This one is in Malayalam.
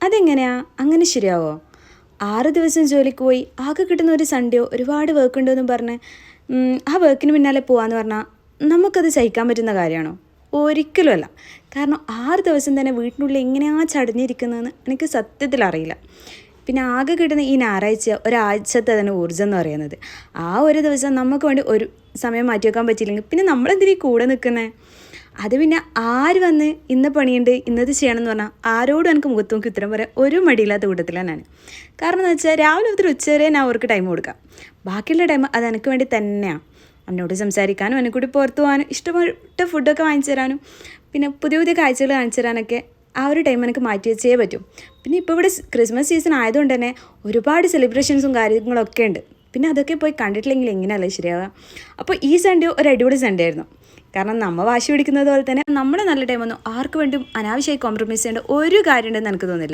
അതെങ്ങനെയാ അങ്ങനെ ശരിയാവോ? 6 ദിവസം ജോലിക്ക് പോയി ആകെ കിട്ടുന്ന ഒരു സൺഡേയോ ഒരുപാട് വർക്ക് ഉണ്ടെന്നും പറഞ്ഞ് ആ വർക്കിന് പിന്നാലെ പോകാമെന്ന് പറഞ്ഞാൽ നമുക്കത് സഹിക്കാൻ പറ്റുന്ന കാര്യമാണോ? ഒരിക്കലുമല്ല. കാരണം 6 ദിവസം തന്നെ വീട്ടിനുള്ളിൽ എങ്ങനെയാണ് ചടഞ്ഞിരിക്കുന്നതെന്ന് എനിക്ക് സത്യത്തിൽ അറിയില്ല. പിന്നെ ആകെ കിട്ടുന്ന ഈ ഞായറാഴ്ച ഒരാഴ്ചത്തെ തന്നെ ഊർജ്ജം എന്ന് പറയുന്നത്, ആ ഒരു ദിവസം നമുക്ക് വേണ്ടി ഒരു സമയം മാറ്റി വെക്കാൻ പറ്റിയില്ലെങ്കിൽ പിന്നെ നമ്മളെന്തിനീ കൂടെ നിൽക്കുന്നത്? അത് പിന്നെ ആര് വന്ന് ഇന്ന പണിയുണ്ട് ഇന്നത് ചെയ്യണമെന്ന് പറഞ്ഞാൽ ആരോടും എനിക്ക് മുഖത്ത് നോക്കി ഉത്തരം പറയാൻ ഒരു മടിയില്ലാത്ത കൂട്ടത്തിലാണ് ഞാൻ. കാരണം എന്ന് വെച്ചാൽ രാവിലെ മുതൽ ഉച്ച വരെ ഞാൻ അവർക്ക് ടൈം കൊടുക്കാം. ബാക്കിയുള്ള ടൈം അത് എനിക്ക് വേണ്ടി തന്നെയാണ്. എന്നോട് സംസാരിക്കാനും എന്നെ കൂടി പുറത്ത് പോകാനും ഇഷ്ടപ്പെട്ട ഫുഡൊക്കെ വാങ്ങിച്ചു തരാനും പിന്നെ പുതിയ പുതിയ കാഴ്ചകൾ കാണിച്ചു തരാനൊക്കെ ആ ഒരു ടൈം എനിക്ക് മാറ്റി വെച്ചേ പറ്റും. പിന്നെ ഇപ്പോൾ ഇവിടെ ക്രിസ്മസ് സീസൺ ആയതുകൊണ്ട് തന്നെ ഒരുപാട് സെലിബ്രേഷൻസും കാര്യങ്ങളൊക്കെ ഉണ്ട്. പിന്നെ അതൊക്കെ പോയി കണ്ടിട്ടില്ലെങ്കിൽ എങ്ങനെയല്ലേ ശരിയാവുക? അപ്പോൾ ഈ സൺഡേ ഒരു അടിപൊളി സൺഡേ ആയിരുന്നു. കാരണം നമ്മൾ വാശി പിടിക്കുന്നത് പോലെ തന്നെ നമ്മുടെ നല്ല ടൈമൊന്നും ആർക്ക് വേണ്ടിയും അനാവശ്യമായി കോംപ്രമൈസ് ചെയ്യേണ്ട ഒരു കാര്യം ഉണ്ടെന്ന് എനിക്ക് തോന്നുന്നില്ല.